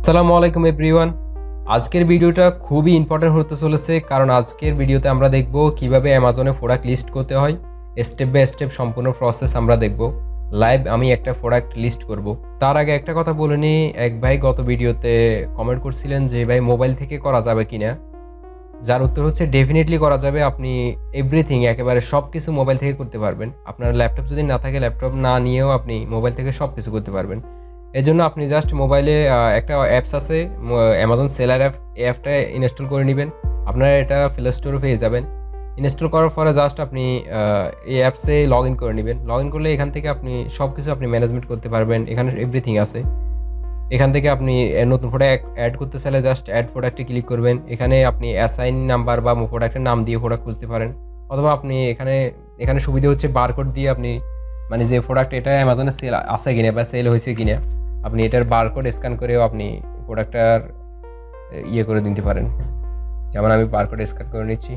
আসসালামু আলাইকুম এভরিওয়ান। আজকের ভিডিওটা খুবই ইম্পর্টেন্ট হতে চলেছে, কারণ আজকের ভিডিওতে আমরা দেখব কিভাবে অ্যামাজনে প্রোডাক্ট লিস্ট করতে হয়। স্টেপ বাই স্টেপ সম্পূর্ণ প্রসেস আমরা দেখব। লাইভ আমি একটা প্রোডাক্ট লিস্ট করব। তার আগে একটা কথা বলে নিই, এক ভাই গত ভিডিওতে কমেন্ট করছিলেন যে ভাই মোবাইল থেকে করা যাবে কিনা। যার উত্তর হচ্ছে ডেফিনেটলি করা যাবে। আপনি এভরিথিং একেবারে সব কিছু মোবাইল থেকে করতে পারবেন। আপনার ল্যাপটপ যদি না থাকে, ল্যাপটপ না নিয়েও আপনি মোবাইল থেকে সব কিছু করতে পারবেন। এজন্য আপনি জাস্ট মোবাইলে একটা অ্যাপস আছে, অ্যামাজন সেলার অ্যাপ। এই অ্যাপটা ইনস্টল করে নেবেন। আপনারা এটা প্লে স্টোরে পেয়ে যাবেন। ইনস্টল করার পরে জাস্ট আপনি এই অ্যাপসে লগ ইন করে নেবেন। লগ ইন করলে এখান থেকে আপনি সব কিছু আপনি ম্যানেজমেন্ট করতে পারবেন। এখানে এভরিথিং আছে। এখান থেকে আপনি নতুন প্রোডাক্ট অ্যাড করতে চাইলে জাস্ট অ্যাড প্রোডাক্টে ক্লিক করবেন। এখানে আপনি অ্যাসাইন নাম্বার বা প্রোডাক্টের নাম দিয়ে প্রোডাক্ট খুঁজতে পারেন, অথবা আপনি এখানে সুবিধা হচ্ছে বারকোড দিয়ে আপনি মানে যে প্রোডাক্ট এটা অ্যামাজনে সেল আছে কিনা বা সেল হয়েছে কিনা, আপনি এটার বারকোড স্ক্যান করেও আপনি প্রোডাক্টটার ইয়ে করে দিতে পারেন। যেমন আমি বারকোড স্ক্যান করে নিচ্ছি।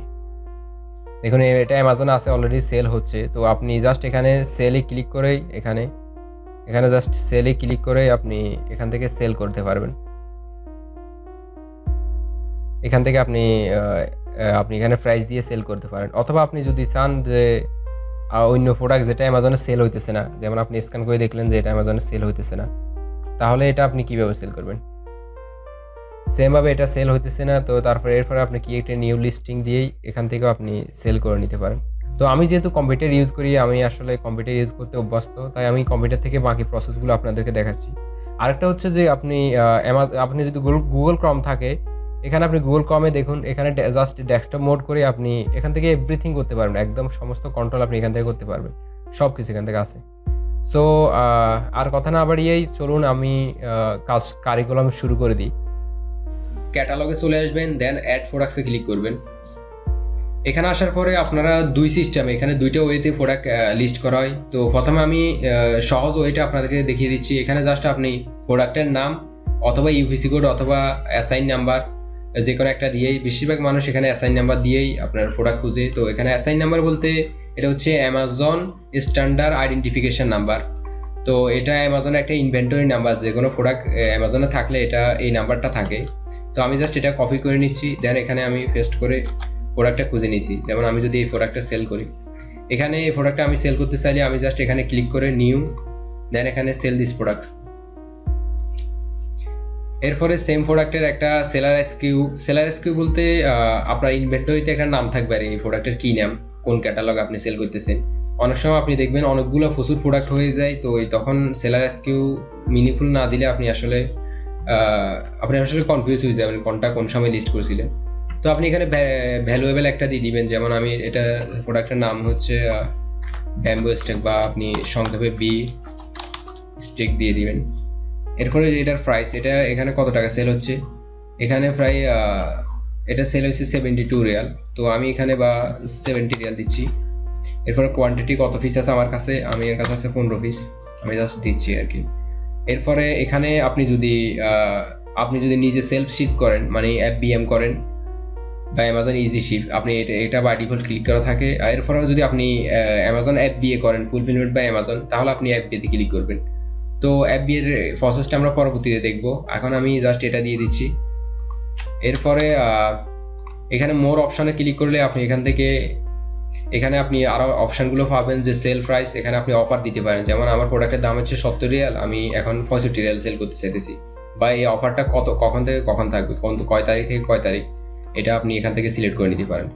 দেখুন এটা অ্যামাজনে আছে, অলরেডি সেল হচ্ছে। তো আপনি জাস্ট এখানে সেলে ক্লিক করেই এখানে জাস্ট সেলে ক্লিক করে আপনি এখান থেকে সেল করতে পারবেন। এখান থেকে আপনি এখানে প্রাইস দিয়ে সেল করতে পারেন, অথবা আপনি যদি চান যে অন্য প্রোডাক্ট যেটা অ্যামাজনে সেল হইতেছে না, যেমন আপনি স্ক্যান করে দেখলেন যে এটা অ্যামাজনে সেল হইতেছে না, তাহলে এটা আপনি কিভাবে সেল করবেন। সেমভাবে এটা সেল হইতেছে না, তো তারপরে এরপরে আপনি কি একটা নিউ লিস্টিং দিয়েই এখান থেকেও আপনি সেল করে নিতে পারেন। তো আমি যেহেতু কম্পিউটার ইউজ করি, আমি আসলে কম্পিউটার ইউজ করতে অভ্যস্ত, তাই আমি কম্পিউটার থেকে বাকি প্রসেসগুলো আপনাদেরকে দেখাচ্ছি। আরেকটা হচ্ছে যে আপনি যদি গুগল ক্রম থাকে, এখানে আপনি গুগল ক্রমে দেখুন, এখানে জাস্ট ডেস্কটপ মোড করে আপনি এখান থেকে এভরিথিং করতে পারবেন। একদম সমস্ত কন্ট্রোল আপনি এখান থেকে করতে পারবেন, সব কিছু এখান থেকে আছে। সো আর কথা না বাড়িয়েই চলুন আমি কারিকুলাম শুরু করে দিই। ক্যাটালগে চলে আসবেন, দেন অ্যাড প্রোডাক্টসে ক্লিক করবেন। এখানে আসার পরে আপনারা দুই সিস্টেম, এখানে দুইটা ওয়েতে প্রোডাক্ট লিস্ট করা হয়। তো প্রথমে আমি সহজ ওয়েটা আপনাদেরকে দেখিয়ে দিচ্ছি। এখানে জাস্ট আপনি প্রোডাক্টের নাম অথবা ইউপিসি কোড অথবা অ্যাসাইন নাম্বার যে কোনো একটা দিয়েই, বেশিরভাগ মানুষ এখানে অ্যাসাইন নাম্বার দিয়েই আপনার প্রোডাক্ট খুঁজে। তো এখানে অ্যাসাইন নাম্বার বলতে এটা হচ্ছে অ্যামাজন স্ট্যান্ডার্ড আইডেন্টিফিকেশন নাম্বার। তো এটা অ্যামাজনের একটা ইনভেন্টরি নাম্বার, যে কোনো প্রোডাক্ট অ্যামাজনে থাকলে এটা এই নাম্বারটা থাকে। তো আমি জাস্ট এটা কপি করে নিচ্ছি, দেন এখানে আমি পেস্ট করে প্রোডাক্টটা খুঁজে নিচ্ছি। যেমন আমি যদি এই প্রোডাক্টটা সেল করি, এখানে এই প্রোডাক্টটা আমি সেল করতে চাইলে আমি জাস্ট এখানে ক্লিক করে নিউ, দেন এখানে সেল দিস প্রোডাক্ট। এরপরে সেম প্রোডাক্টের একটা সেলার এসকিউ বলতে আপনার ইনভেন্টরিতে একটা নাম থাকবে, আর এই প্রোডাক্টের কী নাম, কোন ক্যাটালগ আপনি সেল করতেছেন। অনেক সময় আপনি দেখবেন অনেকগুলো প্রচুর প্রোডাক্ট হয়ে যায়, তো তখন সেলার এসকিউ মিনিংফুল না দিলে আপনি আসলে কনফিউজ হয়ে যাবেন কোনটা কোন সময় লিস্ট করেছিলেন। তো আপনি এখানে ভ্যালুয়েবল একটা দিয়ে দিবেন, যেমন আমি এটা প্রোডাক্টের নাম হচ্ছে ব্যাম্বু স্টেক, বা আপনি সংক্ষেপে বি স্টেক দিয়ে দিবেন। এরপরে এটার প্রাইস, এটা এখানে কত টাকা সেল হচ্ছে, এখানে প্রায় এটা সেল হচ্ছে 72 রিয়াল। তো আমি এখানে 70 রিয়াল দিচ্ছি। এরপরে কোয়ান্টিটি কত পিস আছে আমার কাছে, এর কাছে আছে 15 পিস, আমি জাস্ট দিচ্ছি আর কি। এরপরে এখানে আপনি যদি নিজে সেলফ শিপ করেন, মানে FBM করেন বা অ্যামাজন ইজি শিপ, আপনি এটা বাই ডিফল্ট ক্লিক করা থাকে। আর এরপরেও যদি আপনি অ্যামাজন FBA করেন, ফুলফিলমেন্ট বাই অ্যামাজন, তাহলে আপনি FBA তে ক্লিক করবেন। তো FBA এর প্রসেসটা আমরা পরবর্তীতে দেখব, এখন আমি জাস্ট এটা দিয়ে দিচ্ছি। এরপরে এখানে মোর অপশানে ক্লিক করলে আপনি এখানে আপনি আরও অপশানগুলো পাবেন, যে সেল প্রাইস, এখানে আপনি অফার দিতে পারেন। যেমন আমার প্রোডাক্টের দাম হচ্ছে 70 রিয়াল, আমি এখন 65 রিয়াল সেল করতে চাইতেছি, বা এই অফারটা কখন থেকে কখন থাকবে, কয় তারিখ থেকে কয় তারিখ, এটা আপনি এখান থেকে সিলেক্ট করে নিতে পারেন।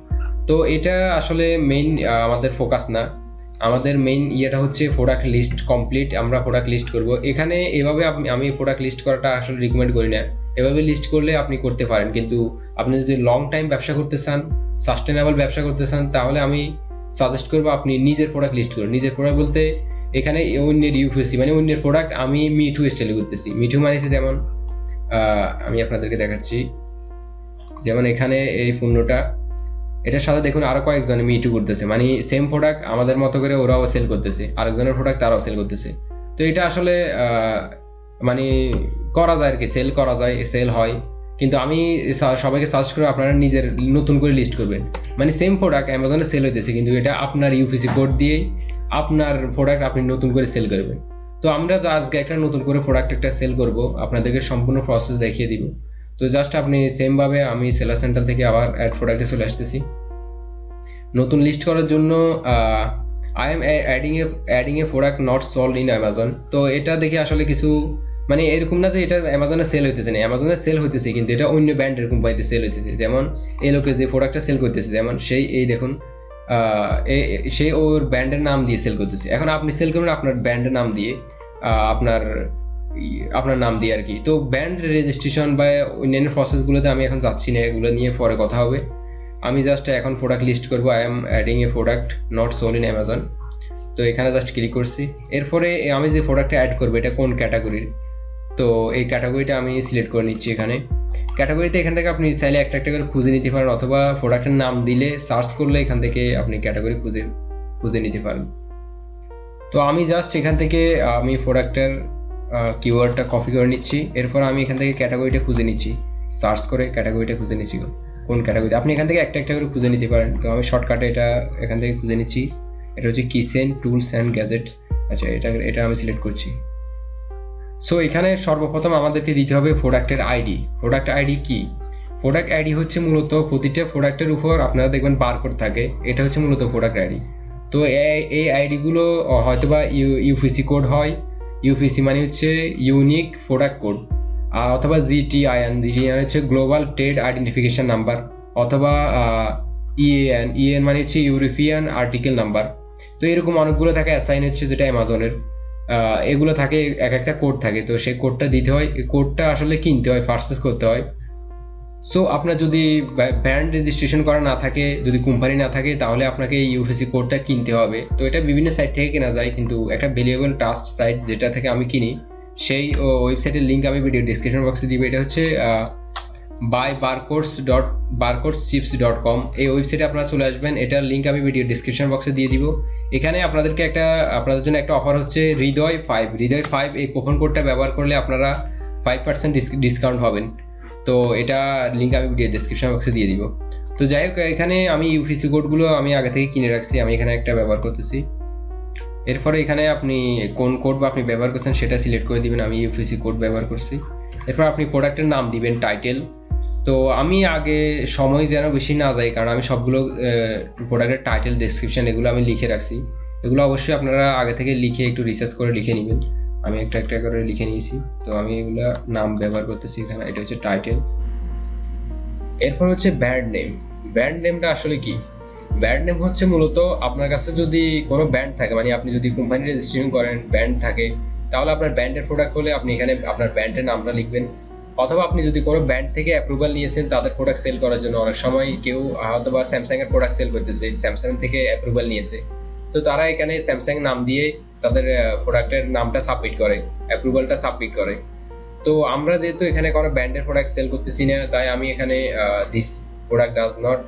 তো এটা আসলে মেইন আমাদের ফোকাস না, আমাদের মেইন ইয়েটা হচ্ছে প্রোডাক্ট লিস্ট কমপ্লিট। আমরা প্রোডাক্ট লিস্ট করব এখানে। এভাবে আমি প্রোডাক্ট লিস্ট করাটা আসলে রিকমেন্ড করি না। এভাবে লিস্ট করলে আপনি করতে পারেন, কিন্তু আপনি যদি লং টাইম ব্যবসা করতে চান, সাস্টেনেবল ব্যবসা করতে চান, তাহলে আমি সাজেস্ট করবো আপনি নিজের প্রোডাক্ট লিস্ট করুন। নিজের প্রোডাক্ট বলতে এখানে অন্যের ইউপিসি, মানে অন্যের প্রোডাক্ট আমি মিঠু স্টাইলে করতেছি। মিঠু মানেছে যেমন আমি আপনাদেরকে দেখাচ্ছি, যেমন এখানে এই পণ্যটা, এটার সাথে দেখুন আরও কয়েকজনে মিটু করতেছে, মানে সেম প্রোডাক্ট আমাদের মতো করে ওরাও সেল করতেছে, আরেকজনের প্রোডাক্ট তারাও সেল করতেছে। তো এটা আসলে মানে করা যায় আর কি, সেল করা যায়, সেল হয়। কিন্তু আমি সবাইকে সাজেস্ট করে আপনারা নিজের নতুন করে লিস্ট করবেন। মানে সেম প্রোডাক্ট অ্যামাজনে সেল হইতেছে, কিন্তু এটা আপনার ইউপিসি কোড দিয়েই আপনার প্রোডাক্ট আপনি নতুন করে সেল করবেন। তো তো আমরা আজকে একটা নতুন করে প্রোডাক্ট একটা সেল করব, আপনাদেরকে সম্পূর্ণ প্রসেস দেখিয়ে দিব। তো জাস্ট আপনি সেমভাবে আমি সেলার সেন্টার থেকে আবার অ্যাড প্রোডাক্টে চলে আসতেছি। নতুন লিস্ট করার জন্য I am adding A product not sold in Amazon. তো এটা দেখে আসলে কিছু মানে এরকম না যে এটা অ্যামাজনে সেল হইতেছে না, অ্যামাজনে সেল হইতেছে কিন্তু এটা অন্য ব্র্যান্ডের কোম্পানিতে সেল হইতেছে। যেমন এই লোকে যে প্রোডাক্টটা সেল করতেছে, যেমন সেই এই দেখুন সে ওর ব্র্যান্ডের নাম দিয়ে সেল করতেছে। এখন আপনি সেল করবেন আপনার ব্র্যান্ডের নাম দিয়ে, আপনার আপনার নাম দিয়ে আর কি। তো ব্র্যান্ড রেজিস্ট্রেশন বা অন্যান্য প্রসেসগুলোতে আমি এখন যাচ্ছি না, এগুলো নিয়ে পরে কথা হবে। আমি জাস্ট এখন প্রোডাক্ট লিস্ট করবো, I am adding A product not sold in Amazon. তো এখানে জাস্ট ক্লিক করছি। এরপরে আমি যে প্রোডাক্টটা অ্যাড করবো এটা কোন ক্যাটাগরির, তো এই ক্যাটাগরিটা আমি সিলেক্ট করে নিচ্ছি। এখানে ক্যাটাগরিতে এখান থেকে আপনি চাইলে একটা একটা করে খুঁজে নিতে পারেন, অথবা প্রোডাক্টের নাম দিলে সার্চ করলে এখান থেকে আপনি ক্যাটাগরি খুঁজে নিতে পারেন। তো আমি জাস্ট এখান থেকে আমি প্রোডাক্টের কিওয়ার্ডটা কপি করে নিচ্ছি। এরপর আমি এখান থেকে ক্যাটাগরিটা খুঁজে নিচ্ছি, সার্চ করে ক্যাটাগরিটা খুঁজে নিচ্ছি কোন ক্যাটাগরি। আপনি এখান থেকে একটা একটা করে খুঁজে নিতে পারেন। তো আমি শর্টকাটে এটা এখান থেকে খুঁজে নিচ্ছি। এটা হচ্ছে কিচেন টুলস অ্যান্ড গ্যাজেটস। আচ্ছা, এটা আমি সিলেক্ট করছি। সো এখানে সর্বপ্রথম আমাদেরকে দিতে হবে প্রোডাক্টের আইডি। প্রোডাক্ট আইডি কি? প্রোডাক্ট আইডি হচ্ছে মূলত প্রতিটা প্রোডাক্টের উপর আপনারা দেখবেন বারকোড থাকে, এটা হচ্ছে মূলত প্রোডাক্ট আইডি। তো এই আইডিগুলো হয়তোবা ইউপিসি কোড হয়। ইউপিসি মানে হচ্ছে ইউনিক প্রোডাক্ট কোড, অথবা জিটিআইএন হচ্ছে গ্লোবাল ট্রেড আইডেন্টিফিকেশন নাম্বার, অথবা ইএন মানে হচ্ছে ইউরোপিয়ান আর্টিকেল নাম্বার। তো এরকম অনেকগুলো থাকে অ্যাসাইন হচ্ছে যেটা অ্যামাজনের, এগুলো থাকে, এক একটা কোড থাকে। তো সেই কোডটা দিতে হয়, এই কোডটা আসলে কিনতে হয়, পারচেস করতে হয়। সো আপনার যদি ব্র্যান্ড রেজিস্ট্রেশন করা না থাকে, যদি কোম্পানি না থাকে, তাহলে আপনাকে এই ইউপিসি কোডটা কিনতে হবে। তো এটা বিভিন্ন সাইট থেকে কেনা যায়, কিন্তু একটা ভ্যালুয়েবল ট্রাস্ট সাইট যেটা থেকে আমি কিনি, সেই ওয়েবসাইটের লিঙ্ক আমি ভিডিও ডিসক্রিপশন বক্সে দিব। এটা হচ্ছে barcodes.com। এই ওয়েবসাইটে আপনারা চলে আসবেন, এটার লিঙ্ক আমি ভিডিও ডিসক্রিপশন বক্সে দিয়ে দিব। এখানে আপনাদের জন্য একটা অফার হচ্ছে হৃদয় 5 এই কুপন কোডটা ব্যবহার করলে আপনারা 5% ডিসকাউন্ট পাবেন। তো এটা লিঙ্ক আমি ভিডিও ডিসক্রিপশন বক্সে দিয়ে দিব। তো যাই হোক, এখানে আমি ইউপিসি কোডগুলো আমি আগে থেকে কিনে রাখছি, আমি এখানে একটা ব্যবহার করতেছি। এরপরে এখানে আপনি কোন কোড বা আপনি ব্যবহার করছেন সেটা সিলেক্ট করে দিবেন। আমি ইউপিসি কোড ব্যবহার করছি। এরপর আপনি প্রোডাক্টের নাম দিবেন, টাইটেল। তো আমি আগে সময় যেন বেশি না যায়, কারণ আমি সবগুলো প্রোডাক্টের টাইটেল, ডেসক্রিপশন এগুলো আমি লিখে রাখছি। এগুলো অবশ্যই আপনারা আগে থেকে লিখে একটু রিসার্চ করে লিখে নেবেন। আমি একটা একটা করে লিখে নিয়েছি। তো আমি এগুলো নাম ব্যবহার করতেছি এখানে। এটা হচ্ছে টাইটেল। এরপর হচ্ছে ব্র্যান্ড নেম। ব্র্যান্ড নেমটা আসলে কি? ব্র্যান্ড নেম হচ্ছে মূলত আপনার কাছে যদি কোনো ব্র্যান্ড থাকে, মানে আপনি যদি কোম্পানি রেজিস্ট্রেশন করেন, ব্র্যান্ড থাকে, তাহলে আপনার ব্র্যান্ডের প্রোডাক্ট হলে আপনি এখানে আপনার ব্র্যান্ডের নামটা লিখবেন। অথবা আপনি যদি কোনো ব্র্যান্ড থেকে অ্যাপ্রুভাল নিয়েছেন তাদের প্রোডাক্ট সেল করার জন্য, অনেক সময় কেউ হয়তো বা স্যামসাংয়ের প্রোডাক্ট সেল করতেছে, স্যামসাং থেকে অ্যাপ্রুভাল নিয়েছে, তো তারা এখানে স্যামসাং নাম দিয়ে তাদের প্রোডাক্টের নামটা সাবমিট করে, অ্যাপ্রুভালটা সাবমিট করে। তো আমরা যেহেতু এখানে কোনো ব্র্যান্ডের প্রোডাক্ট সেল করতেছি না, তাই আমি এখানে this product does not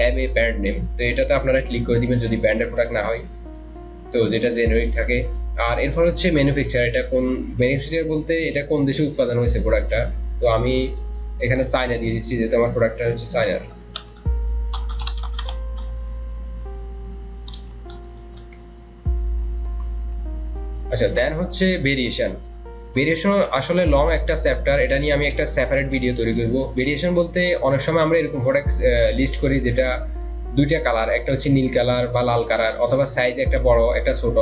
have a brand name, তো এটাতে আপনারা ক্লিক করে দিবেন যদি ব্র্যান্ডের প্রোডাক্ট না হয়, তো যেটা জেনারিক থাকে। আর এরপর হচ্ছে ম্যানুফ্যাকচার। এটা কোন ম্যানুফ্যাকচার বলতে এটা কোন দেশে উৎপাদন হয়েছে প্রোডাক্টটা। তো আমি এখানে চায়না দিয়ে দিচ্ছি, যেহেতু আমার প্রোডাক্টটা হচ্ছে চায়নার। আচ্ছা, দেন হচ্ছে ভেরিয়েশন। ভেরিয়েশন আসলে লং একটা চ্যাপ্টার, এটা নিয়ে আমি একটা সেপারেট ভিডিও তৈরি করব। ভেরিয়েশন বলতে অনেক সময় আমরা এরকম প্রোডাক্ট লিস্ট করি যেটা দুইটা কালার, একটা হচ্ছে নীল কালার বা লাল কালার, অথবা সাইজ একটা বড় একটা ছোট,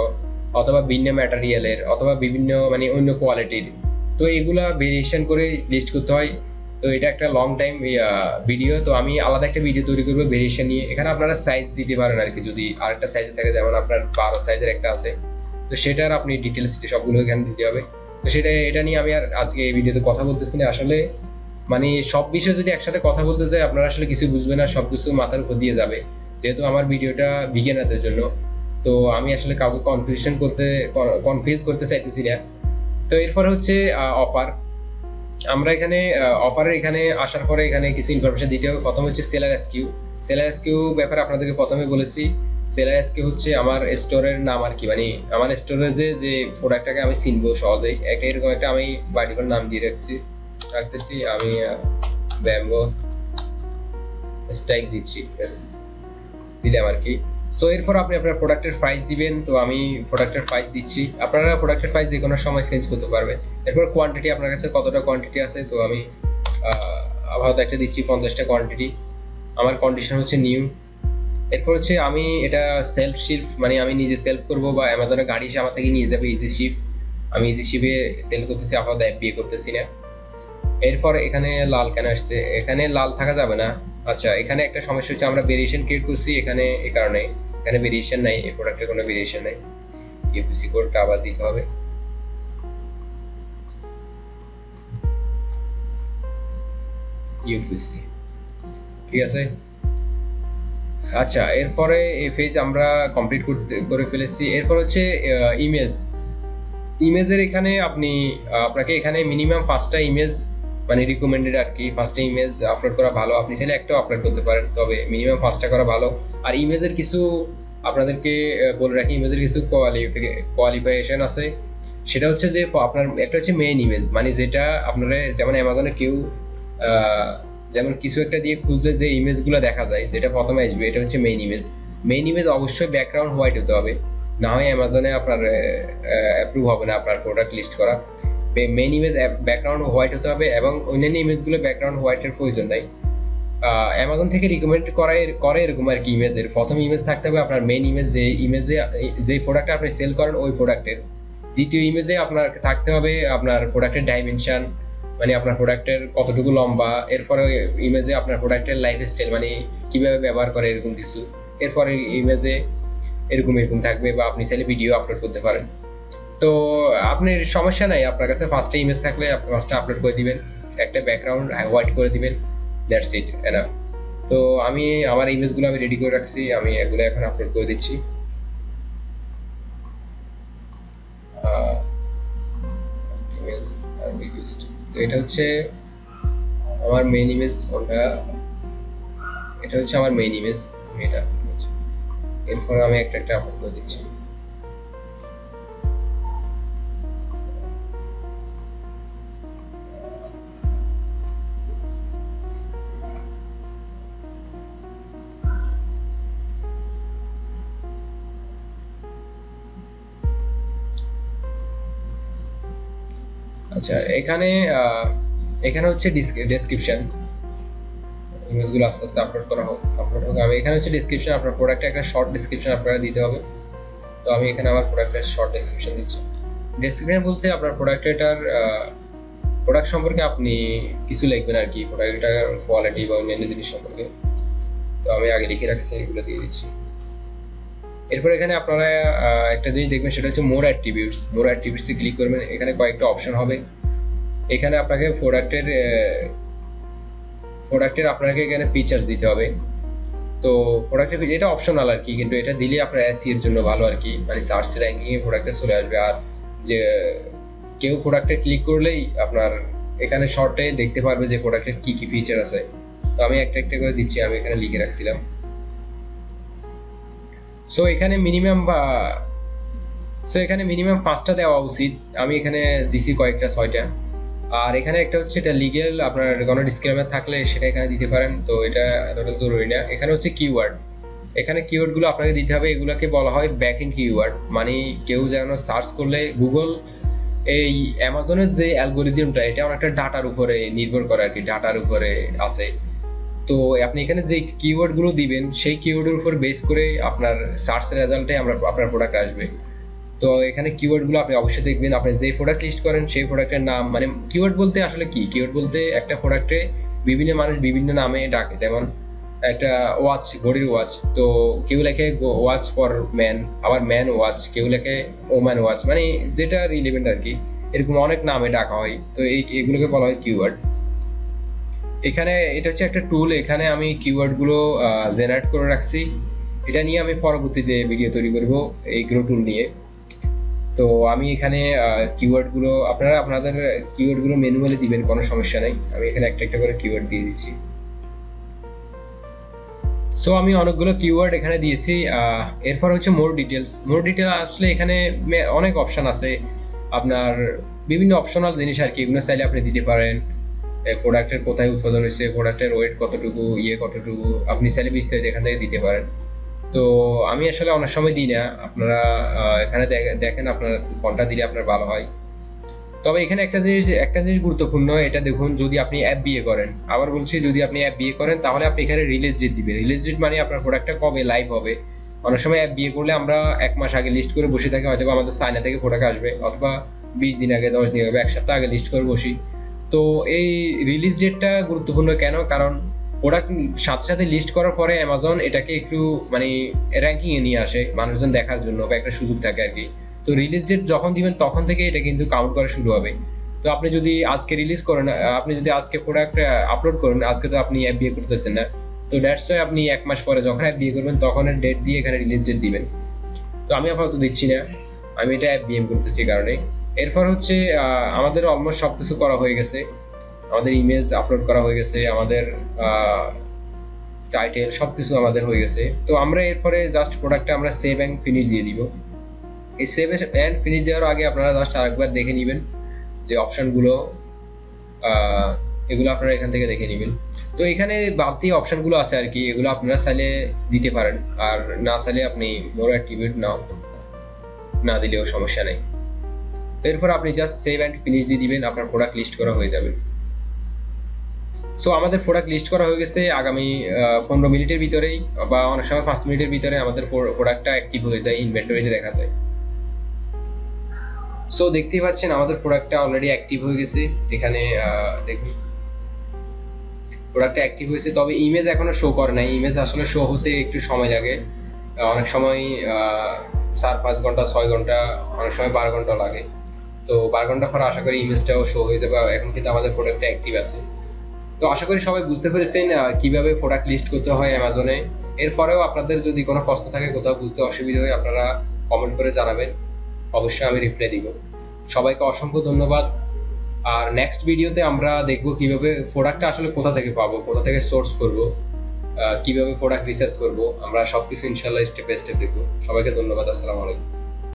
অথবা ভিন্ন ম্যাটেরিয়ালের, অথবা বিভিন্ন মানে অন্য কোয়ালিটির। তো এগুলা ভেরিয়েশন করে লিস্ট করতে হয়। তো এটা একটা লং টাইম ভিডিও, তো আমি আলাদা একটা ভিডিও তৈরি করবো ভেরিয়েশন নিয়ে। এখানে আপনারা সাইজ দিতে পারেন আর কি, যদি আরেকটা সাইজে থাকে, যেমন আপনার 12 সাইজের একটা আছে, তো সেটার আপনি ডিটেলস সবগুলো এখানে দিতে হবে। তো এটা নিয়ে আমি আর আজকে এই ভিডিওতে কথা বলতেছি না। আসলে মানে সব বিষয়ে যদি একসাথে কথা বলতে যাই আপনারা আসলে কিছু বুঝবেন না, সব কিছু মাথার উপর দিয়ে যাবে, যেহেতু আমার ভিডিওটা বিগিনারদের জন্য। তো আমি আসলে কাউকে কনফিউজ করতে চাইতেছি না। তো এরপর হচ্ছে অফার। আমরা এখানে অফারের এখানে আসার পরে এখানে কিছু ইনফরমেশন দিতে হবে। প্রথম হচ্ছে সেলার এসকিউ। সেলার এসকিউ ব্যাপারে আপনাদেরকে প্রথমে বলেছি। সেলার এসকিউ হচ্ছে আমার স্টোরের নাম আর কি, মানে আমার স্টোরেজে যে প্রোডাক্টটাকে আমি চিনবো সহজেই, একটা এরকম একটা আমি বাড়িঘর নাম দিয়ে রাখতেছি। আমি ব্যাম্বো স্ট্রাইক দিচ্ছি, দিলাম আর কি। সো এরপর আপনি আপনার প্রোডাক্টের প্রাইস দিবেন। তো আমি প্রোডাক্টের প্রাইস দিচ্ছি, আপনারা প্রোডাক্টের প্রাইস যে কোনো সময় চেঞ্জ করতে পারবেন। এরপর কোয়ান্টিটি, আপনার কাছে কতটা কোয়ান্টিটি আছে, তো আমি আপাতত একটা দিচ্ছি 50টা কোয়ান্টিটি। আমার কন্ডিশন হচ্ছে নিউ। এরপর হচ্ছে আমি এটা সেলফ শিফট, মানে আমি নিজে সেলফ করব বা অ্যামাজনের গাড়ি এসে আমার থেকে নিয়ে যাবে ইজি শিফট। আমি ইজি শিফে সেল করতেছি, আপাতত এফবিএ করতেছি না। এরপর এখানে লাল কেন আসছে, এখানে লাল থাকা যাবে না। আচ্ছা, এখানে একটা সমস্যা হচ্ছে আমরা ভেরিয়েশন ক্রিয়েট করছি এখানে, এই কারণে এখানে ভেরিয়েশন নাই, এই প্রোডাক্টের কোনো ভেরিয়েশন নাই। ইউপিসি কোডটা আবার দিতে হবে। ইউপিসি, ঠিক আছে। আচ্ছা, এরপরে এই ফেজ আমরা কমপ্লিট করে ফেলেছি। এরপর হচ্ছে ইমেজ। ইমেজের এখানে আপনি আপনাকে এখানে মিনিমাম 5টা ইমেজ, মানে রিকমেন্ডেড আর কি, 5টা ইমেজ আপলোড করা ভালো। আপনি চাইলে একটাও আপলোড করতে পারেন, তবে মিনিমাম 5টা করা ভালো। আর ইমেজের কিছু আপনাদেরকে বলে রাখি, ইমেজের কিছু কোয়ালিফিকেশন আছে। সেটা হচ্ছে যে আপনার একটা হচ্ছে মেইন ইমেজ, মানে যেটা আপনারা যেমন অ্যামাজনে কেউ যেমন কিছু একটা দিয়ে খুঁজলে যে ইমেজগুলো দেখা যায়, যেটা প্রথমে আসবে, এটা হচ্ছে মেইন ইমেজ। মেইন ইমেজ অবশ্যই ব্যাকগ্রাউন্ড হোয়াইট হতে হবে, না হয় অ্যামাজনে আপনার অ্যাপ্রুভ হবে না আপনার প্রোডাক্ট লিস্ট করা। মেইন ইমেজ ব্যাকগ্রাউন্ড হোয়াইট হতে হবে, এবং অন্যান্য ইমেজগুলো ব্যাকগ্রাউন্ড হোয়াইটের প্রয়োজন নাই। অ্যামাজন থেকে রিকমেন্ড করে এরকম আর কি। ইমেজের প্রথম ইমেজ থাকতে হবে আপনার মেইন ইমেজ, যে ইমেজে যে প্রোডাক্ট আপনি সেল করেন ওই প্রোডাক্টের। দ্বিতীয় ইমেজে আপনার থাকতে হবে আপনার প্রোডাক্টের ডাইমেনশন, মানে আপনার প্রোডাক্টের কতটুকু লম্বা। এরপরে ইমেজে আপনার প্রোডাক্টের লাইফ স্টাইল, মানে কিভাবে ব্যবহার করে এরকম কিছু। এরপরে ইমেজে এরকম এরকম থাকবে, বা আপনি চাইলে ভিডিও আপলোড করতে পারেন। তো আপনার সমস্যা নাই, আপনার কাছে 5টা ইমেজ থাকলে আপনি 5টা আপলোড করে দিবেন, একটা ব্যাকগ্রাউন্ড হোয়াইট করে দিবেন, দ্যাটস ইট এনাফ। তো আমি আমার ইমেজগুলো আমি রেডি করে রাখছি, আমি এগুলো এখন আপলোড করে দিচ্ছি। তো এটা হচ্ছে আমার মেইন ইমেজ, কোনটা, এটা হচ্ছে আমার মেইন ইমেজ, এটা। এরপর আমি একটা একটা আপলোড করে দিচ্ছি। আচ্ছা, এখানে এখানে হচ্ছে ডেসক্রিপশন। ইমেজগুলো আস্তে আস্তে আপলোড হোক। আমি এখানে হচ্ছে ডেসক্রিপশন, আপনার প্রোডাক্টের একটা শর্ট ডেসক্রিপশন আপনারা দিতে হবে। তো আমি এখানে আমার প্রোডাক্টের শর্ট ডেসক্রিপশন দিচ্ছি। ডেসক্রিপশন বলতে আপনার প্রোডাক্টের প্রোডাক্ট সম্পর্কে আপনি কিছু লিখবেন আর কি, প্রোডাক্টের কোয়ালিটি বা অন্যান্য জিনিস সম্পর্কে। তো আমি আগে লিখে রাখছি, এগুলো দিয়ে দিচ্ছি। এরপর এখানে আপনারা একটা জিনিস দেখবেন, সেটা হচ্ছে মোর অ্যাট্রিবিউটস। মোর অ্যাট্রিবিউটসে ক্লিক করবেন, এখানে কয়েকটা অপশন হবে। এখানে আপনাকে প্রোডাক্টের আপনাকে এখানে ফিচার্স দিতে হবে। তো প্রোডাক্টের এটা অপশনাল আর কি, কিন্তু এটা দিলে আপনার এসইও এর জন্য ভালো আর কি, মানে সার্চ র্যাঙ্কিং এ প্রোডাক্টটা চলে আসবে। আর যে কেউ প্রোডাক্টে ক্লিক করলেই আপনার এখানে শর্টে দেখতে পারবে যে প্রোডাক্টের কি কি ফিচার আছে। তো আমি একটা একটা করে দিচ্ছি, আমি এখানে লিখে রাখছিলাম। সো এখানে মিনিমাম 5টা দেওয়া উচিত, আমি এখানে দিছি কয়েকটা, 6টা। আর এখানে একটা হচ্ছে এটা লিগেল, আপনার কোনো ডিসক্লেমার থাকলে সেটা এখানে দিতে পারেন, তো এটা এতটা জরুরি না। এখানে হচ্ছে কিওয়ার্ড, এখানে কিওয়ার্ডগুলো আপনাকে দিতে হবে, এগুলোকে বলা হয় ব্যাক এন্ড কিওয়ার্ড, মানে কেউ যেন সার্চ করলে গুগল, এই অ্যামাজনের যে অ্যালগোরিদমটা, এটা অনেকটা ডাটার উপরে নির্ভর করে আর কি, ডাটার উপরে আছে। তো আপনি এখানে যে কিওয়ার্ডগুলো দিবেন, সেই কিওয়ার্ডের উপর বেস করে আপনার সার্চ রেজাল্টে আপনার প্রোডাক্ট আসবে। তো এখানে কিওয়ার্ডগুলো আপনি অবশ্যই দেখবেন, আপনি যে প্রোডাক্ট লিস্ট করেন সেই প্রোডাক্টের নাম, মানে কিওয়ার্ড বলতে আসলে কি, কিওয়ার্ড বলতে একটা প্রোডাক্টে বিভিন্ন মানুষ বিভিন্ন নামে ডাকে। যেমন একটা ওয়াচ, ঘড়ির ওয়াচ, তো কেউ লেখে ওয়াচ ফর ম্যান, আবার ম্যান ওয়াচ, কেউ লেখে ওম্যান ওয়াচ, মানে যেটা রিলেভেন্ট আর কি, এরকম অনেক নামে ডাকা হয়। তো এগুলোকে বলা হয় কিওয়ার্ড। এখানে এটা হচ্ছে একটা টুল, এখানে আমি কিওয়ার্ডগুলো জেনারেট করে রাখছি। এটা নিয়ে আমি পরবর্তীতে ভিডিও তৈরি করব, এই গ্রো টুল নিয়ে। তো আমি এখানে কিওয়ার্ডগুলো আপনাদের কিওয়ার্ডগুলো ম্যানুয়ালি দিবেন, কোনো সমস্যা নেই। আমি এখানে একটা একটা করে কিওয়ার্ড দিয়ে দিচ্ছি। সো আমি অনেকগুলো কিওয়ার্ড এখানে দিয়েছি। এরপর হচ্ছে মোর ডিটেলস। মোর ডিটেল আসলে এখানে অনেক অপশন আছে, আপনার বিভিন্ন অপশনাল জিনিস আর কি, এগুলো চাইলে আপনি দিতে পারেন। প্রোডাক্টের কোথায় উৎপাদন হয়েছে, প্রোডাক্টের ওয়েট কতটুকু, কতটুকু, আপনি চাইলে বিস্তারিত এখান থেকে দিতে পারেন। তো আমি আসলে অনেক সময় দিই না, আপনারা এখানে দেখেন আপনার কোনটা দিলে আপনার ভালো হয়। তবে এখানে একটা জিনিস গুরুত্বপূর্ণ, এটা দেখুন, যদি আপনি অ্যাপ বিয়ে করেন, আবার বলছি যদি আপনি অ্যাপ বিয়ে করেন তাহলে আপনি এখানে রিলিজ ডেট দিবেন। রিলিজ ডেট মানে আপনার প্রোডাক্টটা কবে লাইভ হবে। অনেক সময় অ্যাপ বিয়ে করলে আমরা 1 মাস আগে লিস্ট করে বসে থাকি, হয়তো আমাদের চায়না থেকে প্রোডাক্ট আসবে, অথবা 20 দিন আগে, 10 দিন আগে, 1 সপ্তাহ আগে লিস্ট করে বসি। তো এই রিলিজ ডেটটা গুরুত্বপূর্ণ কেন? কারণ প্রোডাক্ট সাথে সাথে লিস্ট করার পরে অ্যামাজন এটাকে একটু মানে র্যাঙ্কিংয়ে নিয়ে আসে মানুষজন দেখার জন্য, বা একটা সুযোগ থাকে আর কি। তো রিলিজ ডেট যখন দিবেন তখন থেকে এটা কিন্তু কাউন্ট করা শুরু হবে। তো আপনি যদি আজকে রিলিজ করেন, আপনি যদি আজকে প্রোডাক্ট আপলোড করেন, আজকে তো আপনি অ্যাপ বিয়ে করতেছেন না, তো দ্যাটস ওয়াই আপনি 1 মাস পরে যখন অ্যাপ বিয়ে করবেন তখন ডেট দিয়ে এখানে রিলিজ ডেট দিবেন। তো আমি আপাতত দিচ্ছি না, আমি এটা অ্যাপ বিএম করতেছি এই কারণে। এরপর হচ্ছে আমাদের অলমোস্ট সব কিছু করা হয়ে গেছে, আমাদের ইমেজ আপলোড করা হয়ে গেছে, আমাদের টাইটেল সব কিছু আমাদের হয়ে গেছে। তো আমরা এরপরে জাস্ট প্রোডাক্টটা আমরা সেভ অ্যান্ড ফিনিশ দিয়ে দিব। এই সেভ অ্যান্ড ফিনিশ দেওয়ার আগে আপনারা জাস্ট আরেকবার দেখে নেবেন যে অপশানগুলো, এগুলো আপনারা এখান থেকে দেখে নেবেন। তো এখানে বাড়তি অপশানগুলো আছে আর কি, এগুলো আপনারা চাইলে দিতে পারেন, আর না চাইলে আপনি মোর অ্যাক্টিভেট না দিলেও সমস্যা নেই। তো এরপর আপনি জাস্ট সেভ অ্যান্ড ফিনিশ দিয়ে দিবেন, আপনার প্রোডাক্ট লিস্ট করা হয়ে যাবে। সো আমাদের প্রোডাক্ট লিস্ট করা হয়ে গেছে। আগামী 15 মিনিটের ভিতরেই, বা অনেক সময় 5 মিনিটের ভিতরে আমাদের প্রোডাক্টটা অ্যাক্টিভ হয়ে যায়, ইনভেন্টরিতে দেখা যায়। সো দেখতেই পাচ্ছেন আমাদের প্রোডাক্টটা অলরেডি অ্যাক্টিভ হয়ে গেছে। এখানে দেখুন প্রোডাক্টটা অ্যাক্টিভ হয়েছে, তবে ইমেজ এখনো শো করে নাই। ইমেজ আসলে শো হতে একটু সময় লাগে, অনেক সময় 4-5 ঘন্টা, 6 ঘন্টা, অনেক সময় 12 ঘন্টা লাগে। তো 12 ঘন্টা পর আশা করি ইমেজটাও শো হয়ে যাবে। এখন কিন্তু আমাদের প্রোডাক্টটা অ্যাক্টিভ আছে। তো আশা করি সবাই বুঝতে পেরেছেন কিভাবে প্রোডাক্ট লিস্ট করতে হয় অ্যামাজনে। এরপরেও আপনাদের যদি কোনো প্রশ্ন থাকে, কোথাও বুঝতে অসুবিধা হয়, আপনারা কমেন্ট করে জানাবেন, অবশ্যই আমি রিপ্লাই দিব। সবাইকে অসংখ্য ধন্যবাদ। আর নেক্সট ভিডিওতে আমরা দেখব কিভাবে প্রোডাক্টটা আসলে কোথা থেকে পাবো, কোথা থেকে সোর্স করব, কিভাবে প্রোডাক্ট রিসার্চ করব, আমরা সবকিছু ইনশাল্লাহ স্টেপ বাই স্টেপ দেখব। সবাইকে ধন্যবাদ। আসসালামু আলাইকুম।